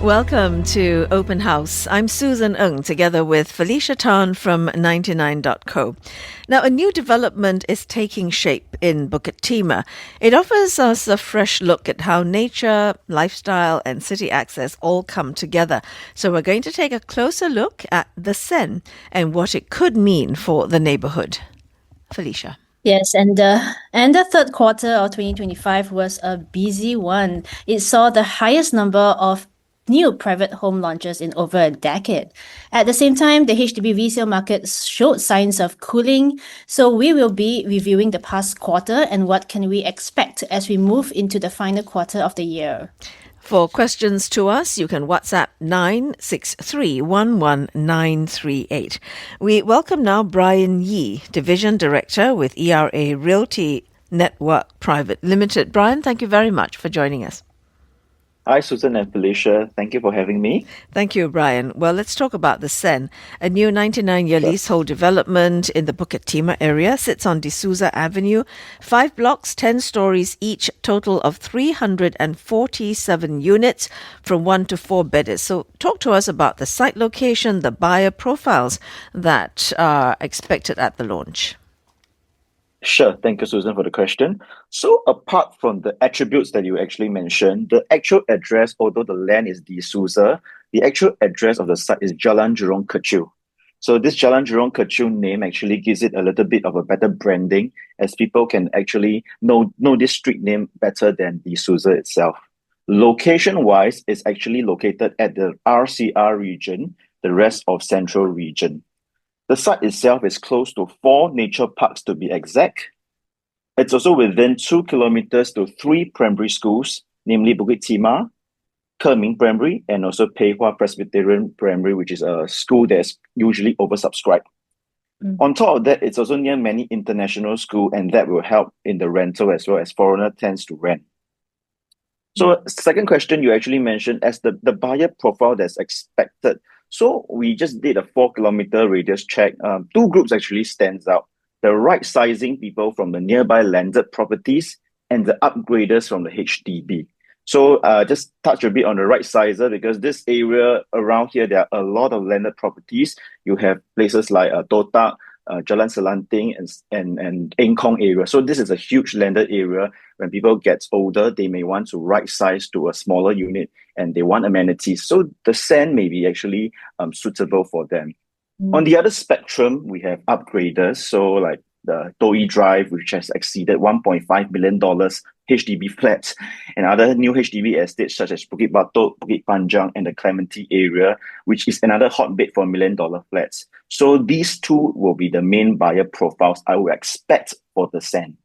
Welcome to Open House. I'm Susan Ng, together with Felicia Tan from 99.co. Now, a new development is taking shape in Bukit Timah. It offers us a fresh look at how nature, lifestyle, and city access all come together. So we're going to take a closer look at the Sen and what it could mean for the neighborhood. Felicia. Yes, and the third quarter of 2025 was a busy one. It saw the highest number of new private home launches in over a decade. At the same time, the HDB resale market showed signs of cooling. So we will be reviewing the past quarter and what can we expect as we move into the final quarter of the year. For questions to us, you can WhatsApp 963-11938. We welcome now Brian Yee, Division Director with ERA Realty Network Private Limited. Brian, thank you very much for joining us. Hi, Susan and Felicia. Thank you for having me. Thank you, Brian. Well, let's talk about the Sen. A new 99-year leasehold development in the Bukit Timah area sits on D'Souza Avenue. 5 blocks, 10 stories each, total of 347 units from 1 to 4 bedders. So talk to us about the site location, the buyer profiles that are expected at the launch. Sure. Thank you, Susan, for the question. So apart from the attributes that you actually mentioned, the actual address, although the land is D'Souza, the actual address of the site is Jalan Jurong Kechil. So this Jalan Jurong Kechil name actually gives it a little bit of a better branding, as people can actually know this street name better than D'Souza itself. Location-wise, it's actually located at the RCR region, the rest of Central region. The site itself is close to 4 nature parks to be exact. It's also within 2 kilometers to 3 primary schools, namely Bukit Timah, Kerming Primary, and also Pei Hwa Presbyterian Primary, which is a school that's usually oversubscribed. On top of that, it's also near many international schools, and that will help in the rental as well, as foreigner tends to rent. So second question you actually mentioned as the buyer profile that's expected. So we just did a 4-kilometer radius check. 2 groups actually stands out. The right sizing people from the nearby landed properties and the upgraders from the HDB. So just touch a bit on the right sizer, because this area around here, there are a lot of landed properties. You have places like Totak, Jalan Selanting and Eng Kong area. So this is a huge landed area. When people get older, they may want to right size to a smaller unit and they want amenities. So the Sen may be actually suitable for them. On the other spectrum, we have upgraders. So like the Toi Drive, which has exceeded $1.5 million HDB flats, and other new HDB estates such as Bukit Batok, Bukit Panjang, and the Clementi area, which is another hotbed for $1 million flats. So these two will be the main buyer profiles I would expect for the Sen.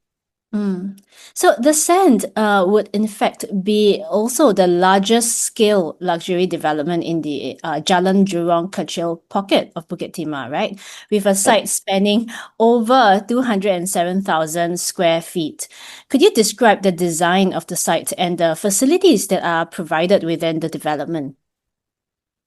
So the Sen would in fact be also the largest scale luxury development in the Jalan Jurong Kechil pocket of Bukit Timah, right? With a site spanning over 207,000 square feet. Could you describe the design of the site and the facilities that are provided within the development?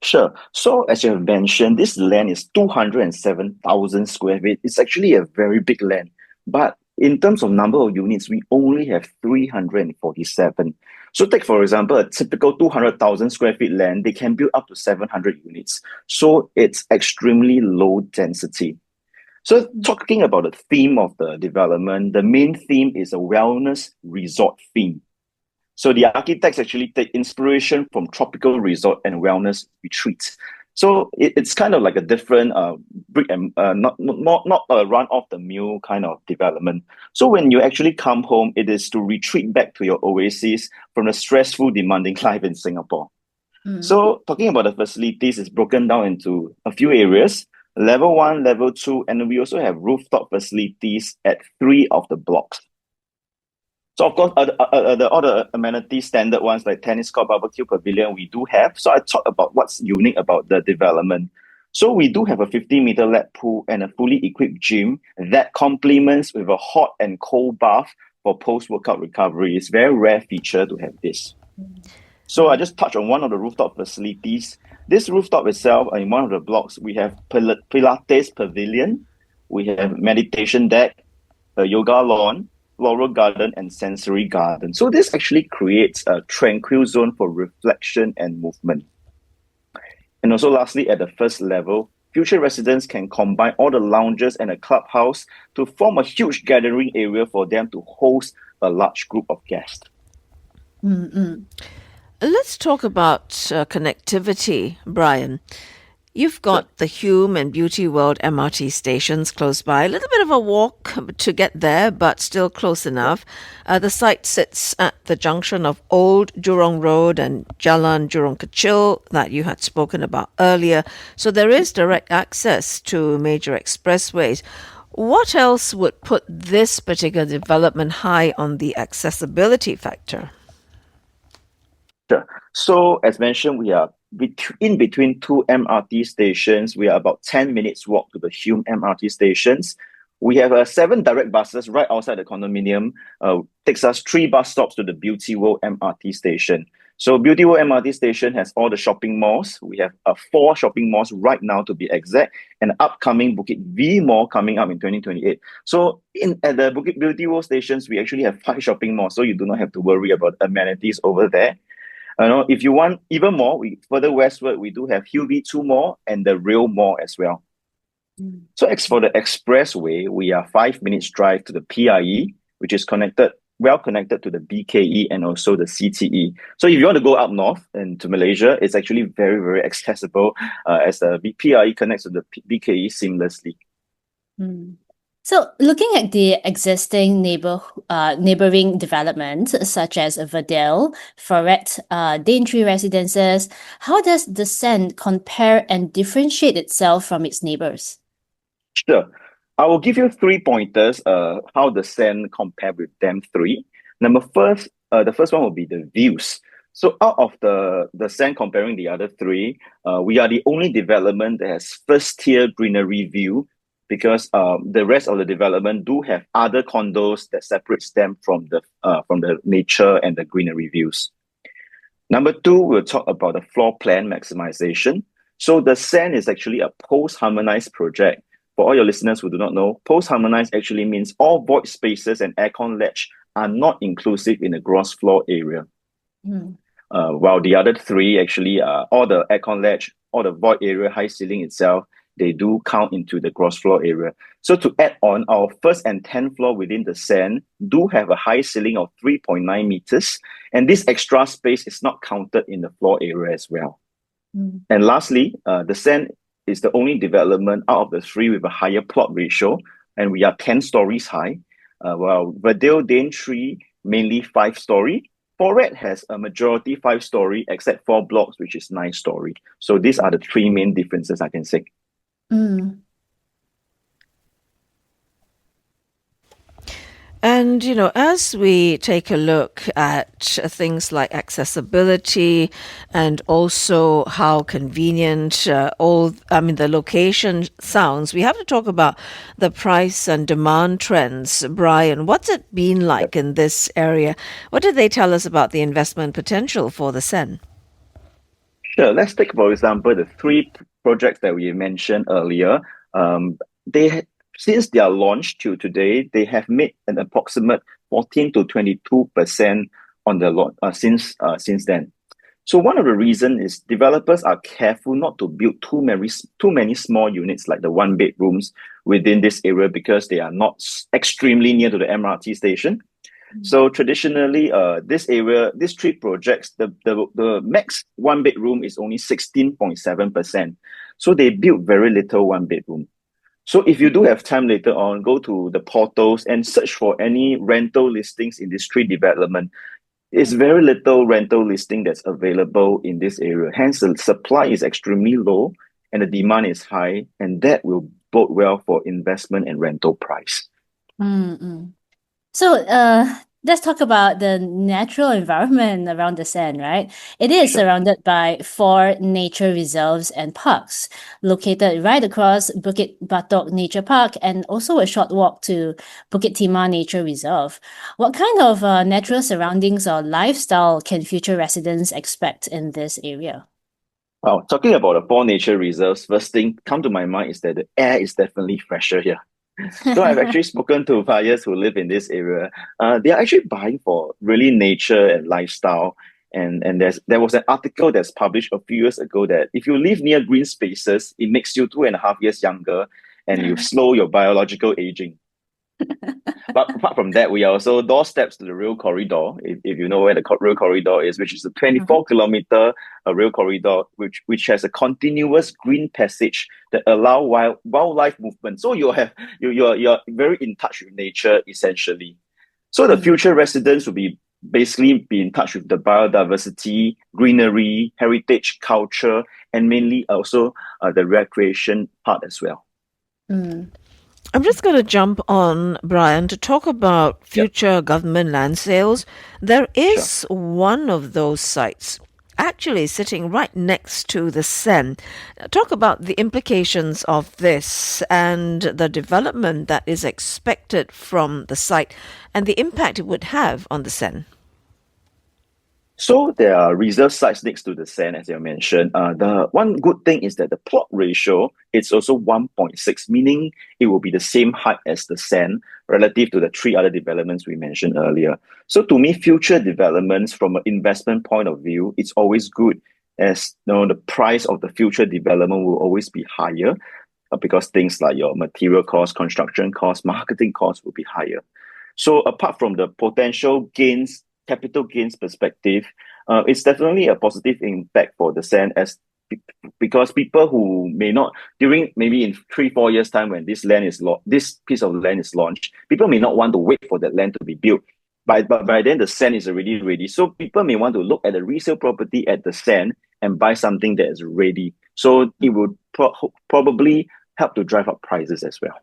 Sure. So as you have mentioned, this land is 207,000 square feet. It's actually a very big land, but in terms of number of units, we only have 347. So take, for example, a typical 200,000 square feet land, they can build up to 700 units. So it's extremely low density. So talking about the theme of the development, the main theme is a wellness resort theme. So the architects actually take inspiration from tropical resort and wellness retreats. So it's kind of like a different brick and not a run off the mill kind of development. So when you actually come home, it is to retreat back to your oasis from the stressful, demanding life in Singapore. So talking about the facilities, it's broken down into a few areas: level 1, level 2, and we also have rooftop facilities at 3 of the blocks. So of course, all the amenities, standard ones like tennis court, barbecue pavilion, we do have. So I talk about what's unique about the development. So we do have a 50-meter lap pool and a fully equipped gym that complements with a hot and cold bath for post-workout recovery. It's a very rare feature to have this. So I just touched on one of the rooftop facilities. This rooftop itself, in one of the blocks, we have Pilates pavilion, we have meditation deck, a yoga lawn, floral garden, and sensory garden. So this actually creates a tranquil zone for reflection and movement. And also lastly, at the first level, future residents can combine all the lounges and a clubhouse to form a huge gathering area for them to host a large group of guests. Let's talk about connectivity, Brian. You've got the Hume and Beauty World MRT stations close by. A little bit of a walk to get there, but still close enough. The site sits at the junction of Old Jurong Road and Jalan Jurong Kecil that you had spoken about earlier. So there is direct access to major expressways. What else would put this particular development high on the accessibility factor? Sure. So as mentioned, we are in between two MRT stations. We are about 10 minutes walk to the Hume MRT stations. We have 7 direct buses right outside the condominium. Takes us 3 bus stops to the Beauty World MRT station. So Beauty World MRT station has all the shopping malls. We have 4 shopping malls right now to be exact, and upcoming Bukit V Mall coming up in 2028. So at the Bukit Beauty World stations, we actually have 5 shopping malls, so you do not have to worry about amenities over there. If you want even more, further westward, we do have HUV2 Mall and the Rail Mall as well. So as for the expressway, we are 5 minutes drive to the PIE, which is well connected to the BKE and also the CTE. So if you want to go up north and to Malaysia, it's actually very, very accessible as the PIE connects to the BKE seamlessly. So looking at the existing neighboring developments such as Verdale, Floret, Daintree Residences, how does the Send compare and differentiate itself from its neighbors? Sure. I will give you 3 pointers how the Send compare with them 3. The first one will be the views. So out of the Send comparing the other 3, we are the only development that has first tier greenery view, because the rest of the development do have other condos that separates them from the nature and the greenery views. Number 2, we'll talk about the floor plan maximization. So the Send is actually a post-harmonized project. For all your listeners who do not know, post-harmonized actually means all void spaces and aircon ledge are not inclusive in the gross floor area. While the other 3 actually all the aircon ledge, all the void area, high ceiling itself, they do count into the gross floor area. So to add on, our first and 10th floor within the Send do have a high ceiling of 3.9 meters, and this extra space is not counted in the floor area as well. And lastly, the Send is the only development out of the 3 with a higher plot ratio, and we are 10 stories high, while Verdale Daintree mainly 5-story. Floret has a majority 5-story, except 4 blocks, which is 9-story. So these are the 3 main differences I can say. And, as we take a look at things like accessibility and also how convenient the location sounds, we have to talk about the price and demand trends. Brian, what's it been like in this area? What did they tell us about the investment potential for the Send? Sure. Let's take, for example, the 3 projects that we mentioned earlier. Since their launch to today, they have made an approximate 14 to 22% on the lot since then. So one of the reasons is developers are careful not to build too many small units like the 1-bedrooms within this area, because they are not extremely near to the MRT station. So traditionally, these 3 projects, the max 1-bedroom is only 16.7%. So they built very little 1-bedroom. So if you do have time later on, go to the portals and search for any rental listings in this 3 development. It's very little rental listing that's available in this area. Hence, the supply is extremely low and the demand is high, and that will bode well for investment and rental price. So let's talk about the natural environment around the Send, right? It is surrounded by 4 nature reserves and parks located right across Bukit Batok Nature Park, and also a short walk to Bukit Timah Nature Reserve. What kind of natural surroundings or lifestyle can future residents expect in this area? Wow, talking about the 4 nature reserves, first thing come to my mind is that the air is definitely fresher here. So I've actually spoken to buyers who live in this area. They are actually buying for really nature and lifestyle. And there was an article that's published a few years ago that if you live near green spaces, it makes you 2.5 years younger and you slow your biological aging. But apart from that, we are also doorsteps to the rail corridor. If you know where the rail corridor is, which is a 24-kilometer rail corridor, which has a continuous green passage that allow wildlife movement. So you're very in touch with nature essentially. So the future residents will be in touch with the biodiversity, greenery, heritage, culture, and mainly also the recreation part as well. I'm just going to jump on, Brian, to talk about future government land sales. There is one of those sites actually sitting right next to the Seine. Talk about the implications of this and the development that is expected from the site and the impact it would have on the Seine. So there are reserve sites next to the Seine, as you mentioned. The one good thing is that the plot ratio is also 1.6, meaning it will be the same height as the Seine relative to the 3 other developments we mentioned earlier. So to me, future developments from an investment point of view, it's always good, as the price of the future development will always be higher because things like your material costs, construction costs, marketing costs will be higher. So apart from the potential gains, capital gains perspective, it's definitely a positive impact for the Seine because people who may not, during maybe in 3-4 years time when this piece of land is launched, people may not want to wait for that land to be built. But by then the Seine is already ready. So people may want to look at the resale property at the Seine and buy something that is ready. So it would probably help to drive up prices as well.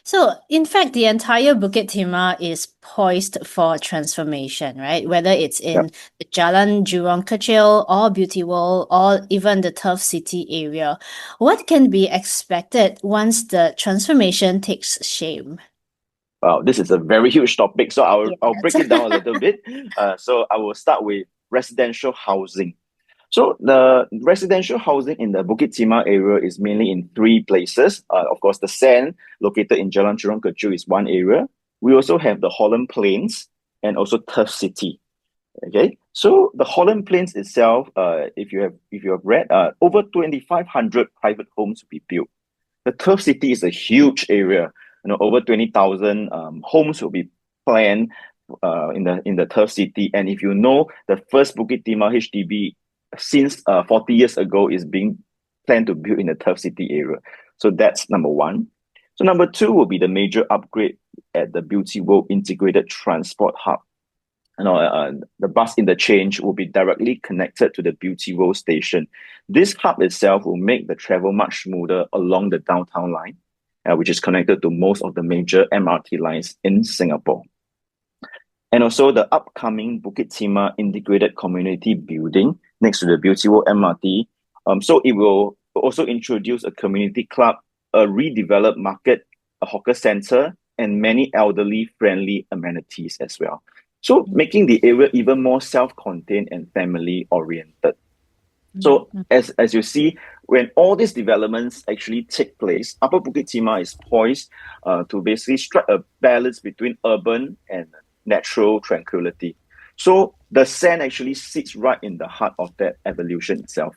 So, in fact, the entire Bukit Timah is poised for transformation, right? Whether it's in the Jalan Jurong Kecil or Beauty World or even the Turf City area. What can be expected once the transformation takes shape? Wow, this is a very huge topic, so I'll break it down a little bit. So I will start with residential housing. So the residential housing in the Bukit Timah area is mainly in 3 places. Of course, the Seine, located in Jalan Jurong Kecil, is one area. We also have the Holland Plains and also Turf City. Okay, so the Holland Plains itself, if you have read, over 2,500 private homes will be built. The Turf City is a huge area. Over 20,000 homes will be planned in the Turf City. And if you know, the first Bukit Timah HDB since 40 years ago is being planned to build in the Turf City area. So that's number 1. So number 2 will be the major upgrade at the Beauty World Integrated Transport Hub. The bus interchange will be directly connected to the Beauty World station. This hub itself will make the travel much smoother along the downtown line, which is connected to most of the major MRT lines in Singapore. And also the upcoming Bukit Timah Integrated Community Building next to the Beauty World MRT. So it will also introduce a community club, a redeveloped market, a hawker center, and many elderly-friendly amenities as well. So making the area even more self-contained and family-oriented. So as you see, when all these developments actually take place, Upper Bukit Timah is poised to basically strike a balance between urban and natural tranquility. So the Seine actually sits right in the heart of that evolution itself.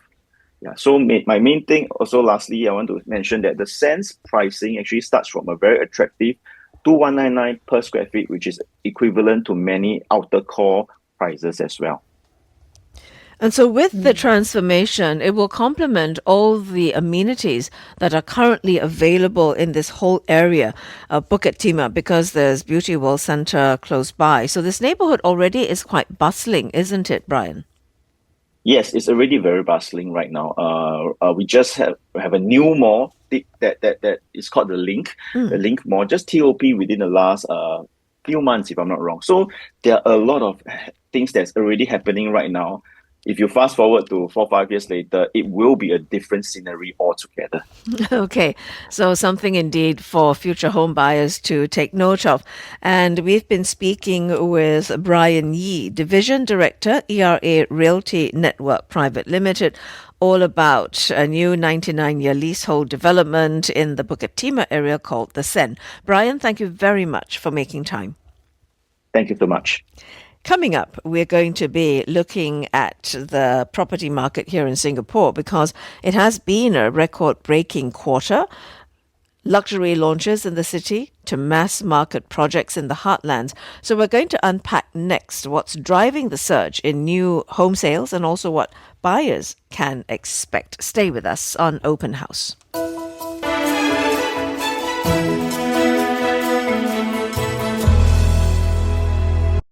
So my main thing also, lastly, I want to mention that the Seine's pricing actually starts from a very attractive 2,199 per square feet, which is equivalent to many outer core prices as well. And so with the transformation, it will complement all the amenities that are currently available in this whole area of Bukit Timah, because there's Beauty World Centre close by. So this neighborhood already is quite bustling, isn't it, Brian? Yes, it's already very bustling right now. We just have a new mall that is called the Link, the Link Mall, just TOP within the last few months, if I'm not wrong. So there are a lot of things that's already happening right now. If you fast forward to 4-5 years later, it will be a different scenery altogether. Okay, so something indeed for future home buyers to take note of. And we've been speaking with Brian Yee, Division Director, ERA Realty Network Private Limited, all about a new 99-year leasehold development in the Bukit Timah area called the Seine. Brian, thank you very much for making time. Thank you so much. Coming up, we're going to be looking at the property market here in Singapore because it has been a record-breaking quarter. Luxury launches in the city to mass market projects in the heartlands. So we're going to unpack next what's driving the surge in new home sales and also what buyers can expect. Stay with us on Open House.